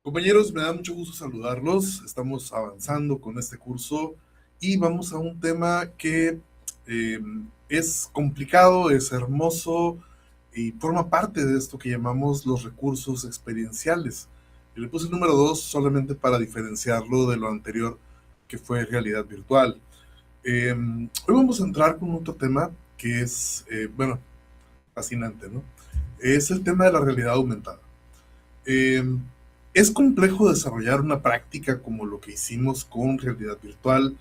Compañeros, me da mucho gusto saludarlos. Estamos avanzando con este curso y vamos a un tema que eh, es complicado, es hermoso y forma parte de esto que llamamos los recursos experienciales. Y le puse el número 2 solamente para diferenciarlo de lo anterior que fue realidad virtual. Hoy vamos a entrar con otro tema que es, bueno, fascinante, ¿no? Es el tema de la realidad aumentada. Eh, es complejo desarrollar una práctica como lo que hicimos con realidad virtual,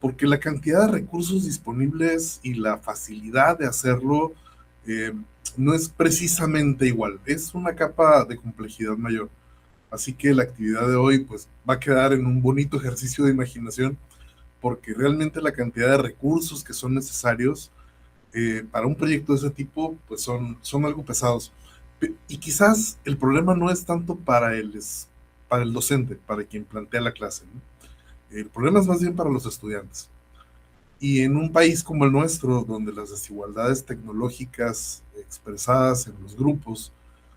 porque la cantidad de recursos disponibles y la facilidad de hacerlo eh, no es precisamente igual, es una capa de complejidad mayor. Así que la actividad de hoy pues, va a quedar en un bonito ejercicio de imaginación, porque realmente la cantidad de recursos que son necesarios para un proyecto de ese tipo, pues son algo pesados. Y quizás el problema no es tanto para el docente, para quien plantea la clase, ¿no? El problema es más bien para los estudiantes. Y en un país como el nuestro, donde las desigualdades tecnológicas expresadas en los grupos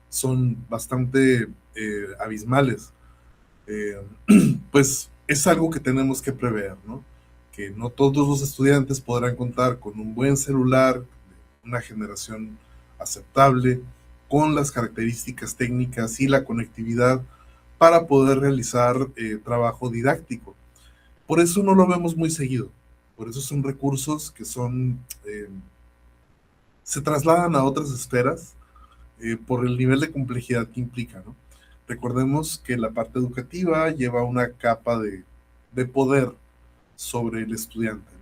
son bastante abismales, eh, pues es algo que tenemos que prever, ¿no? Que no todos los estudiantes podrán contar con un buen celular, de una generación aceptable, con las características técnicas y la conectividad para poder realizar trabajo didáctico. Por eso no lo vemos muy seguido. Por eso son recursos que se trasladan a otras esferas por el nivel de complejidad que implica, ¿no? Recordemos que la parte educativa lleva una capa de poder sobre el estudiante, ¿no?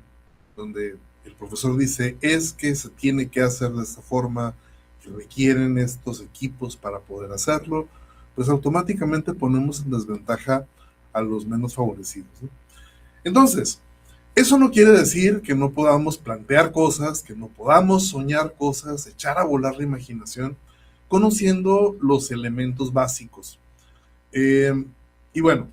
Donde el profesor dice, es que se tiene que hacer de esta forma, que requieren estos equipos para poder hacerlo, pues automáticamente ponemos en desventaja a los menos favorecidos, ¿no? Entonces, eso no quiere decir que no podamos plantear cosas, que no podamos soñar cosas, echar a volar la imaginación, conociendo los elementos básicos. Eh, y bueno,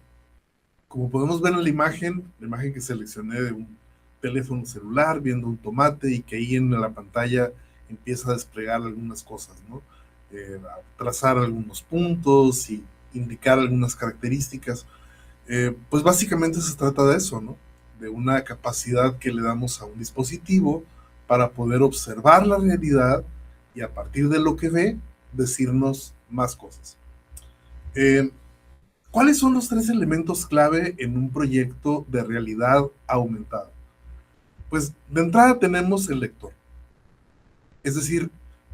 como podemos ver en la imagen que seleccioné de un teléfono celular, viendo un tomate y que ahí en la pantalla empieza a desplegar algunas cosas, ¿no? A trazar algunos puntos y indicar algunas características. Pues básicamente se trata de eso, ¿no? De una capacidad que le damos a un dispositivo para poder observar la realidad y a partir de lo que ve, decirnos más cosas. Eh, ¿Cuáles son los tres elementos clave en un proyecto de realidad aumentada? Pues de entrada tenemos el lector, es decir,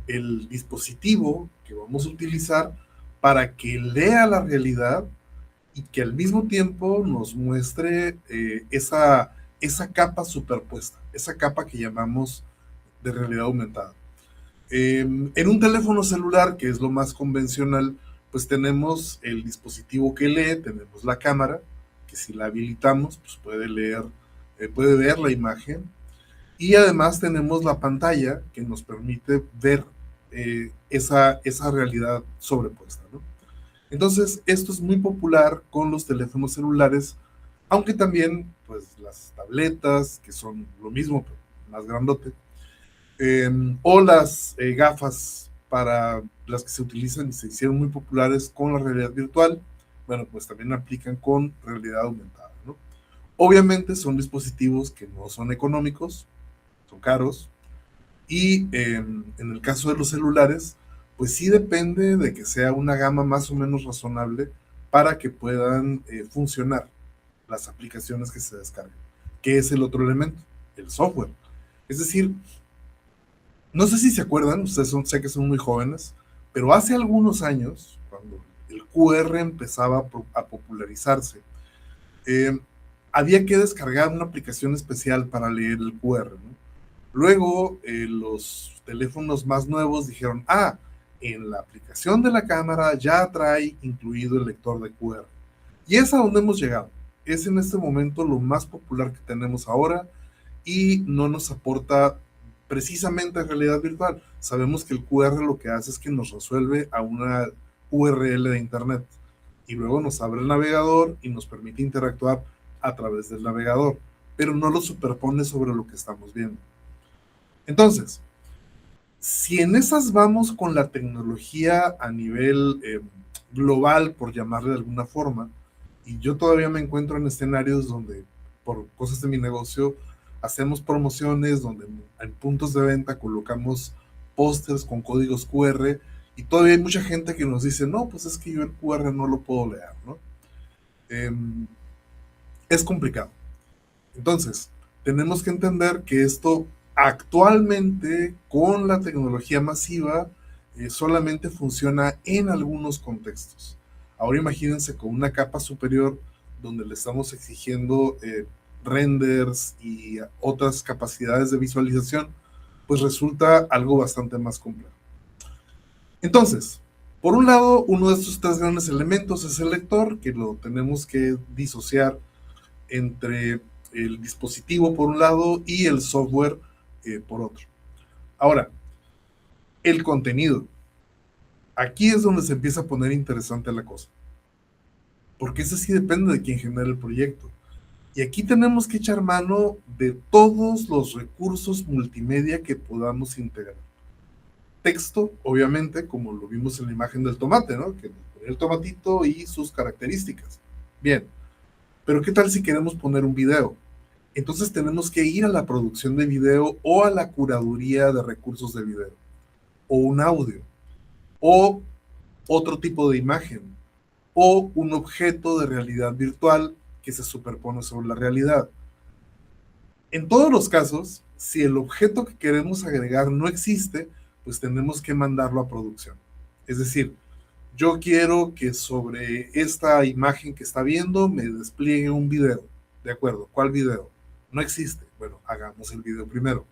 el dispositivo que vamos a utilizar para que lea la realidad y que al mismo tiempo nos muestre esa capa superpuesta, esa capa que llamamos de realidad aumentada. En un teléfono celular, que es lo más convencional, pues tenemos el dispositivo que lee, tenemos la cámara, que si la habilitamos, pues puede leer, puede ver la imagen, y además tenemos la pantalla que nos permite ver esa realidad sobrepuesta, ¿no? Entonces, esto es muy popular con los teléfonos celulares, aunque también, pues, las tabletas, que son lo mismo, pero más grandote, o las gafas para las que se utilizan y se hicieron muy populares con la realidad virtual, bueno, pues también aplican con realidad aumentada, ¿no? Obviamente son dispositivos que no son económicos, son caros, y en el caso de los celulares, pues sí depende de que sea una gama más o menos razonable para que puedan funcionar las aplicaciones que se descarguen. ¿Qué es el otro elemento? El software. Es decir, no sé si se acuerdan, sé que son muy jóvenes, pero hace algunos años, cuando el QR empezaba a popularizarse, eh, había que descargar una aplicación especial para leer el QR, ¿no? Luego, los teléfonos más nuevos dijeron, en la aplicación de la cámara ya trae incluido el lector de QR. Y es a donde hemos llegado. Es en este momento lo más popular que tenemos ahora y no nos aporta precisamente realidad virtual. Sabemos que el QR lo que hace es que nos resuelve a una URL de Internet y luego nos abre el navegador y nos permite interactuar a través del navegador, pero no lo superpone sobre lo que estamos viendo. Entonces, si en esas vamos con la tecnología a nivel global, por llamarle de alguna forma, y yo todavía me encuentro en escenarios donde, por cosas de mi negocio, hacemos promociones, donde en puntos de venta colocamos pósters con códigos QR, y todavía hay mucha gente que nos dice, no, pues es que yo el QR no lo puedo leer, ¿no? Eh, es complicado. Entonces, tenemos que entender que esto actualmente, con la tecnología masiva, solamente funciona en algunos contextos. Ahora imagínense con una capa superior donde le estamos exigiendo renders y otras capacidades de visualización, pues resulta algo bastante más complejo. Entonces, por un lado, uno de estos tres grandes elementos es el lector, que lo tenemos que disociar entre el dispositivo por un lado y el software por otro. Ahora, el contenido. Aquí es donde se empieza a poner interesante la cosa. Porque ese sí depende de quién genera el proyecto. Y aquí tenemos que echar mano de todos los recursos multimedia que podamos integrar. Texto, obviamente, como lo vimos en la imagen del tomate, ¿no? Que el tomatito y sus características. Bien, pero ¿qué tal si queremos poner un video? Entonces tenemos que ir a la producción de video o a la curaduría de recursos de video, o un audio, o otro tipo de imagen, o un objeto de realidad virtual que se superpone sobre la realidad. En todos los casos, si el objeto que queremos agregar no existe, pues tenemos que mandarlo a producción. Es decir, yo quiero que sobre esta imagen que está viendo me despliegue un video. ¿De acuerdo? ¿Cuál video? No existe. Bueno, hagamos el video primero.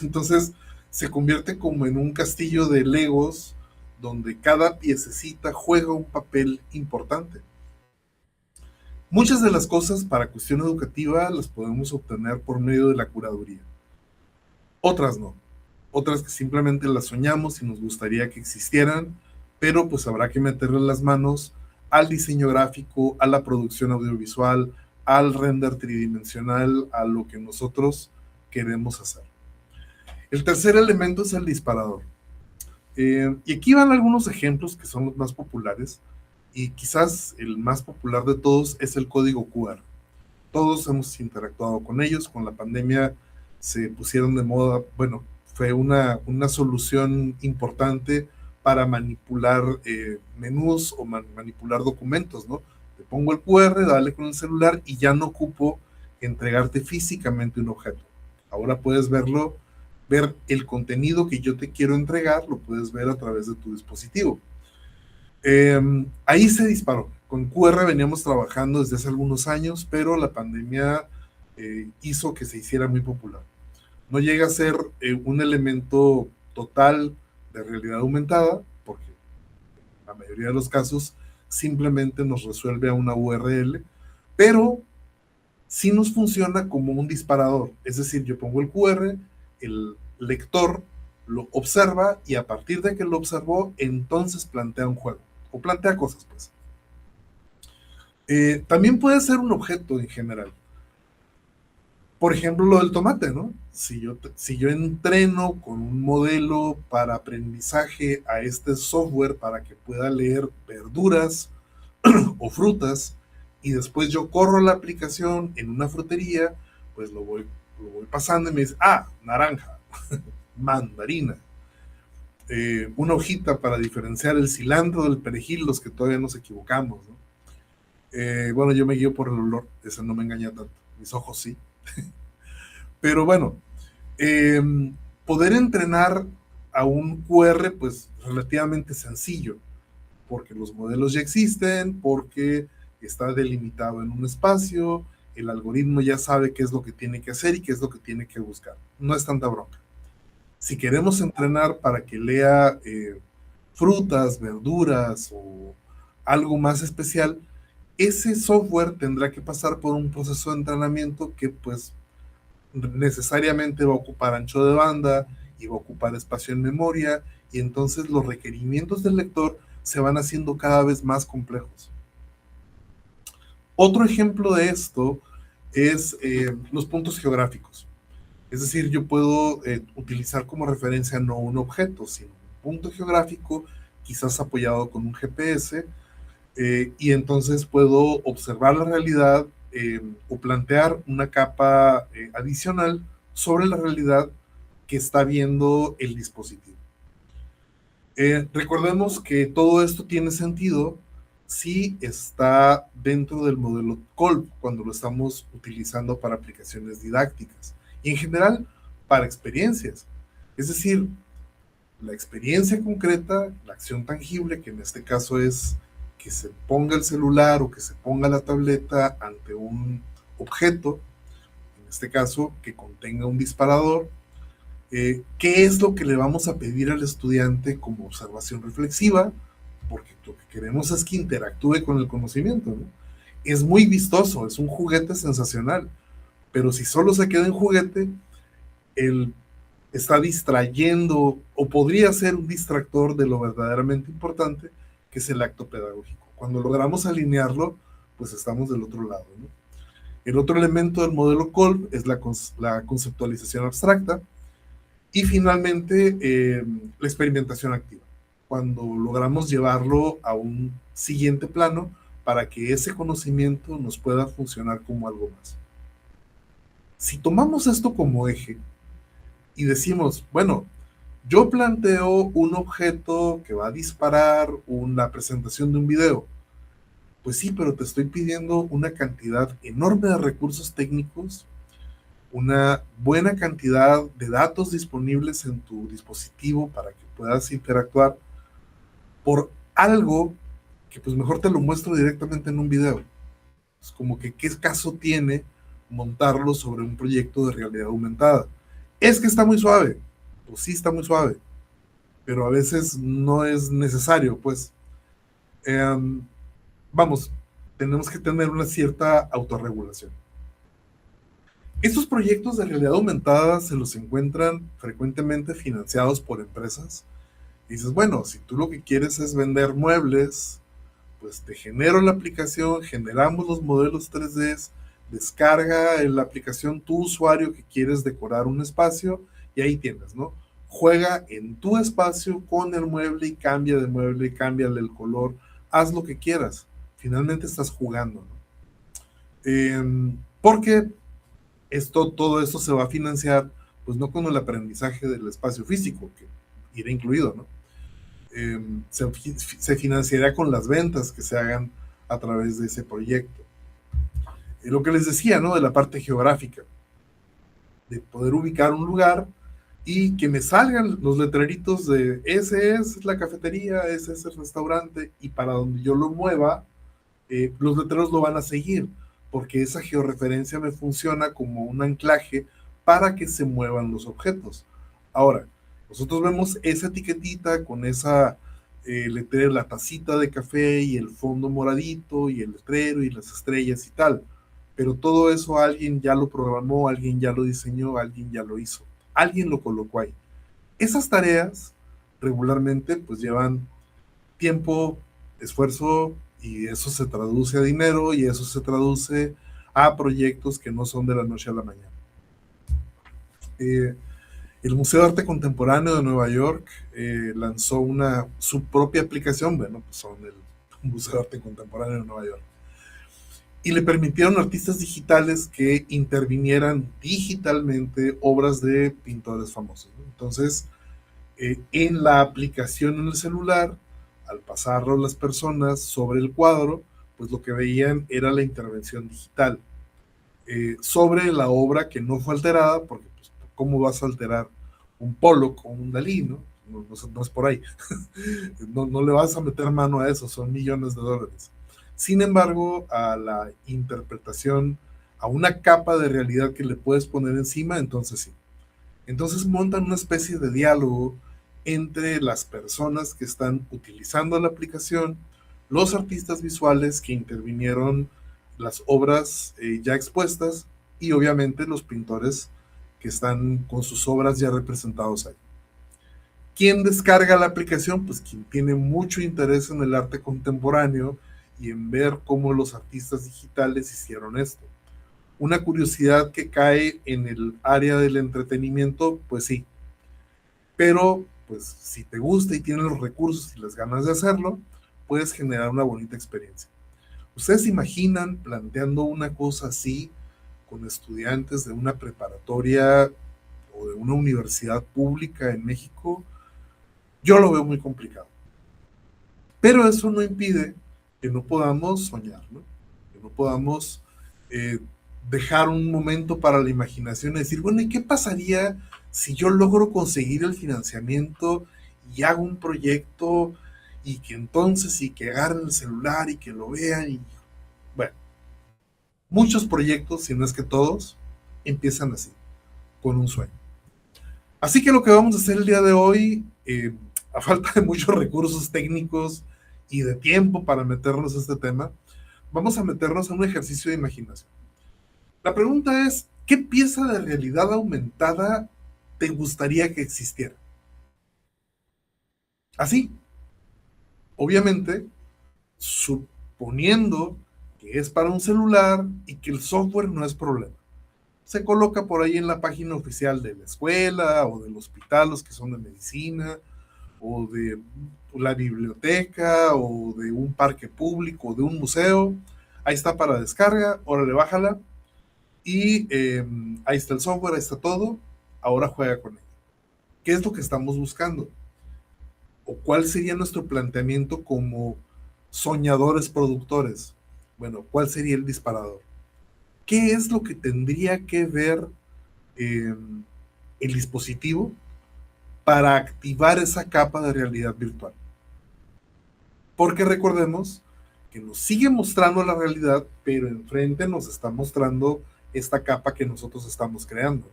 Entonces se convierte como en un castillo de Legos donde cada piececita juega un papel importante. Muchas de las cosas para cuestión educativa las podemos obtener por medio de la curaduría. Otras no. Otras que simplemente las soñamos y nos gustaría que existieran, pero pues habrá que meterle las manos al diseño gráfico, a la producción audiovisual, al render tridimensional, a lo que nosotros queremos hacer. El tercer elemento es el disparador. Y aquí van algunos ejemplos que son los más populares, y quizás el más popular de todos es el código QR. Todos hemos interactuado con ellos, con la pandemia se pusieron de moda, bueno, fue una solución importante para manipular menús o manipular documentos, ¿no? Te pongo el QR, dale con el celular y ya no ocupo entregarte físicamente un objeto. Ahora puedes verlo, ver el contenido que yo te quiero entregar, lo puedes ver a través de tu dispositivo. Ahí se disparó. Con QR veníamos trabajando desde hace algunos años, pero la pandemia hizo que se hiciera muy popular. No llega a ser un elemento total de realidad aumentada, porque en la mayoría de los casos simplemente nos resuelve a una URL, pero sí nos funciona como un disparador. Es decir, yo pongo el QR, el lector lo observa y a partir de que lo observó, entonces plantea un juego o plantea cosas, pues. También puede ser un objeto en general. Por ejemplo, lo del tomate, ¿no? Si yo entreno con un modelo para aprendizaje a este software para que pueda leer verduras o frutas y después yo corro la aplicación en una frutería, pues lo voy pasando y me dice, naranja, mandarina, una hojita para diferenciar el cilantro del perejil, los que todavía nos equivocamos, ¿no? Bueno, yo me guío por el olor, ese no me engaña tanto, mis ojos sí. Pero bueno, eh, poder entrenar a un QR, pues relativamente sencillo, porque los modelos ya existen, porque está delimitado en un espacio, el algoritmo ya sabe qué es lo que tiene que hacer y qué es lo que tiene que buscar. No es tanta bronca. Si queremos entrenar para que lea frutas, verduras o algo más especial, ese software tendrá que pasar por un proceso de entrenamiento que pues necesariamente va a ocupar ancho de banda y va a ocupar espacio en memoria, y entonces los requerimientos del lector se van haciendo cada vez más complejos. Otro ejemplo de esto es los puntos geográficos. Es decir, yo puedo utilizar como referencia no un objeto, sino un punto geográfico quizás apoyado con un GPS, y entonces puedo observar la realidad o plantear una capa adicional sobre la realidad que está viendo el dispositivo. Recordemos que todo esto tiene sentido si está dentro del modelo Kolb, cuando lo estamos utilizando para aplicaciones didácticas y en general para experiencias. Es decir, la experiencia concreta, la acción tangible, que en este caso es que se ponga el celular o que se ponga la tableta ante un objeto, en este caso que contenga un disparador. ¿Qué es lo que le vamos a pedir al estudiante como observación reflexiva? Porque lo que queremos es que interactúe con el conocimiento, ¿no? Es muy vistoso, es un juguete sensacional, pero si solo se queda en juguete, él está distrayendo o podría ser un distractor de lo verdaderamente importante, que es el acto pedagógico. Cuando logramos alinearlo, pues estamos del otro lado, ¿no? El otro elemento del modelo Kolb es la conceptualización abstracta, y finalmente, la experimentación activa, cuando logramos llevarlo a un siguiente plano para que ese conocimiento nos pueda funcionar como algo más. Si tomamos esto como eje y decimos, bueno, yo planteo un objeto que va a disparar una presentación de un video, pues sí, pero te estoy pidiendo una cantidad enorme de recursos técnicos, una buena cantidad de datos disponibles en tu dispositivo para que puedas interactuar por algo que pues mejor te lo muestro directamente en un video. Es como que qué caso tiene montarlo sobre un proyecto de realidad aumentada. Es que está muy suave, pues sí está muy suave, pero a veces no es necesario, pues. Eh, Vamos, tenemos que tener una cierta autorregulación. Estos proyectos de realidad aumentada se los encuentran frecuentemente financiados por empresas. Y dices, bueno, si tú lo que quieres es vender muebles, pues te genero la aplicación, generamos los modelos 3D, descarga en la aplicación tu usuario que quieres decorar un espacio y ahí tienes, ¿no? Juega en tu espacio con el mueble y cambia de mueble y cámbiale el color, haz lo que quieras. Finalmente estás jugando, ¿no? Porque todo esto se va a financiar, pues no con el aprendizaje del espacio físico, que irá incluido, ¿no? Se financiará con las ventas que se hagan a través de ese proyecto. Lo que les decía, ¿no? De la parte geográfica, de poder ubicar un lugar y que me salgan los letreritos de ese es la cafetería, ese es el restaurante, y para donde yo lo mueva, los letreros lo van a seguir, porque esa georreferencia me funciona como un anclaje para que se muevan los objetos. Ahora, nosotros vemos esa etiquetita con esa letrero, la tacita de café y el fondo moradito y el letrero y las estrellas y tal, pero todo eso alguien ya lo programó, alguien ya lo diseñó, alguien ya lo hizo, alguien lo colocó ahí. Esas tareas regularmente pues llevan tiempo, esfuerzo, y eso se traduce a dinero y eso se traduce a proyectos que no son de la noche a la mañana. El Museo de Arte Contemporáneo de Nueva York lanzó su propia aplicación, bueno, pues son el Museo de Arte Contemporáneo de Nueva York, y le permitieron a artistas digitales que intervinieran digitalmente obras de pintores famosos, ¿no? Entonces, en la aplicación en el celular, al pasarlo las personas sobre el cuadro, pues lo que veían era la intervención digital sobre la obra que no fue alterada, porque pues, ¿cómo vas a alterar un Pollock o un Dalí, no? No es por ahí. No le vas a meter mano a eso, son millones de dólares. Sin embargo, a la interpretación, a una capa de realidad que le puedes poner encima, entonces sí. Entonces montan una especie de diálogo entre las personas que están utilizando la aplicación, los artistas visuales que intervinieron las obras ya expuestas y obviamente los pintores que están con sus obras ya representados ahí. ¿Quién descarga la aplicación? Pues quien tiene mucho interés en el arte contemporáneo y en ver cómo los artistas digitales hicieron esto. Una curiosidad que cae en el área del entretenimiento, pues sí, pero pues si te gusta y tienes los recursos y las ganas de hacerlo, puedes generar una bonita experiencia. ¿Ustedes se imaginan planteando una cosa así con estudiantes de una preparatoria o de una universidad pública en México? Yo lo veo muy complicado. Pero eso no impide que no podamos soñar, ¿no? Que no podamos eh, dejar un momento para la imaginación y decir, bueno, ¿y qué pasaría si yo logro conseguir el financiamiento y hago un proyecto y que entonces y que agarren el celular y que lo vean? Y bueno, muchos proyectos, si no es que todos, empiezan así, con un sueño. Así que lo que vamos a hacer el día de hoy, a falta de muchos recursos técnicos y de tiempo para meternos a este tema, vamos a meternos a un ejercicio de imaginación. La pregunta es, ¿qué pieza de realidad aumentada te gustaría que existiera? Así, obviamente, suponiendo que es para un celular y que el software no es problema. Se coloca por ahí en la página oficial de la escuela o del hospital, los que son de medicina, o de la biblioteca, o de un parque público, o de un museo. Ahí está para descarga, órale, bájala. Y ahí está el software, ahí está todo. Ahora juega con él. ¿Qué es lo que estamos buscando? ¿O cuál sería nuestro planteamiento como soñadores productores? Bueno, ¿cuál sería el disparador? ¿Qué es lo que tendría que ver eh, el dispositivo para activar esa capa de realidad virtual? Porque recordemos que nos sigue mostrando la realidad, pero enfrente nos está mostrando esta capa que nosotros estamos creando.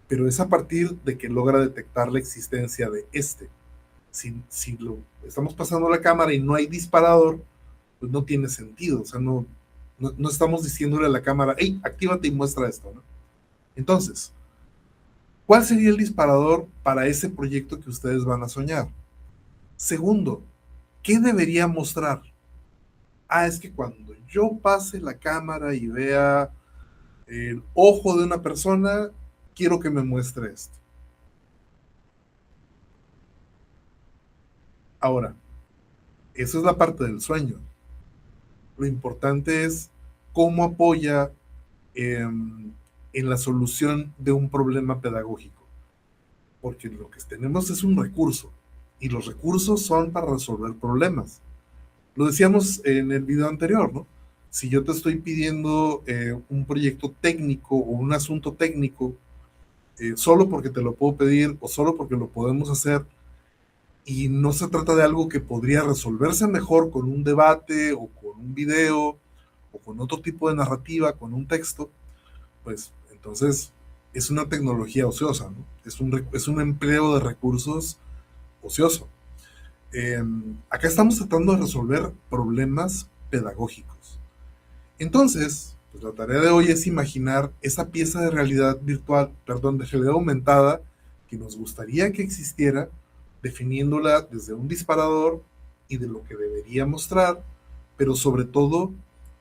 Pero es a partir de que logra detectar la existencia de este. Si lo estamos pasando a la cámara y no hay disparador, pues no tiene sentido. O sea, no estamos diciéndole a la cámara, hey, actívate y muestra esto, ¿no? Entonces, ¿cuál sería el disparador para ese proyecto que ustedes van a soñar? Segundo, ¿qué debería mostrar? Es que cuando yo pase la cámara y vea el ojo de una persona, quiero que me muestre esto. Ahora, eso es la parte del sueño. Lo importante es cómo apoya en la solución de un problema pedagógico. Porque lo que tenemos es un recurso y los recursos son para resolver problemas. Lo decíamos en el video anterior, ¿no? Si yo te estoy pidiendo un proyecto técnico o un asunto técnico, solo porque te lo puedo pedir o solo porque lo podemos hacer, y no se trata de algo que podría resolverse mejor con un debate o con un video o con otro tipo de narrativa, con un texto, pues entonces es una tecnología ociosa, ¿no? Es un empleo de recursos ocioso. Acá estamos tratando de resolver problemas pedagógicos. Entonces, pues la tarea de hoy es imaginar esa pieza de realidad virtual, perdón, de realidad aumentada que nos gustaría que existiera, definiéndola desde un disparador y de lo que debería mostrar, pero sobre todo,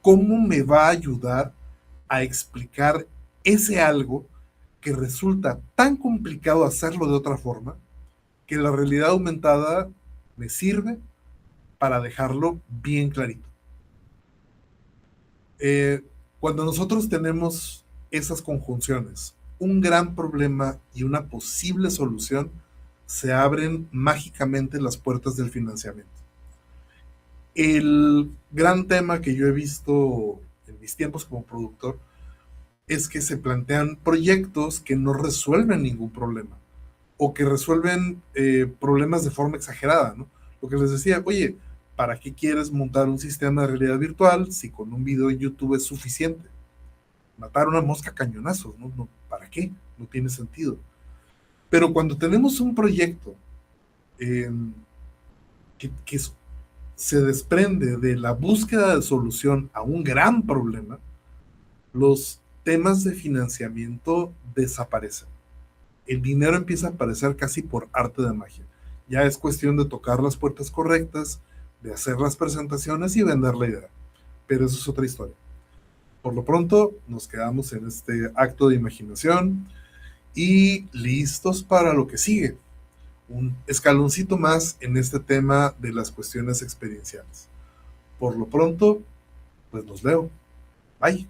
cómo me va a ayudar a explicar ese algo que resulta tan complicado hacerlo de otra forma, que la realidad aumentada me sirve para dejarlo bien clarito. Eh, Cuando nosotros tenemos esas conjunciones, un gran problema y una posible solución, se abren mágicamente las puertas del financiamiento. El gran tema que yo he visto en mis tiempos como productor es que se plantean proyectos que no resuelven ningún problema o que resuelven problemas de forma exagerada, ¿no? Lo que les decía, oye, ¿para qué quieres montar un sistema de realidad virtual si con un video en YouTube es suficiente? Matar una mosca a cañonazos, ¿no? ¿Para qué? No tiene sentido. Pero cuando tenemos un proyecto eh, que se desprende de la búsqueda de solución a un gran problema, los temas de financiamiento desaparecen. El dinero empieza a aparecer casi por arte de magia. Ya es cuestión de tocar las puertas correctas, de hacer las presentaciones y vender la idea. Pero eso es otra historia. Por lo pronto, nos quedamos en este acto de imaginación y listos para lo que sigue. un escaloncito más en este tema de las cuestiones experienciales. Por lo pronto, pues los veo. Bye.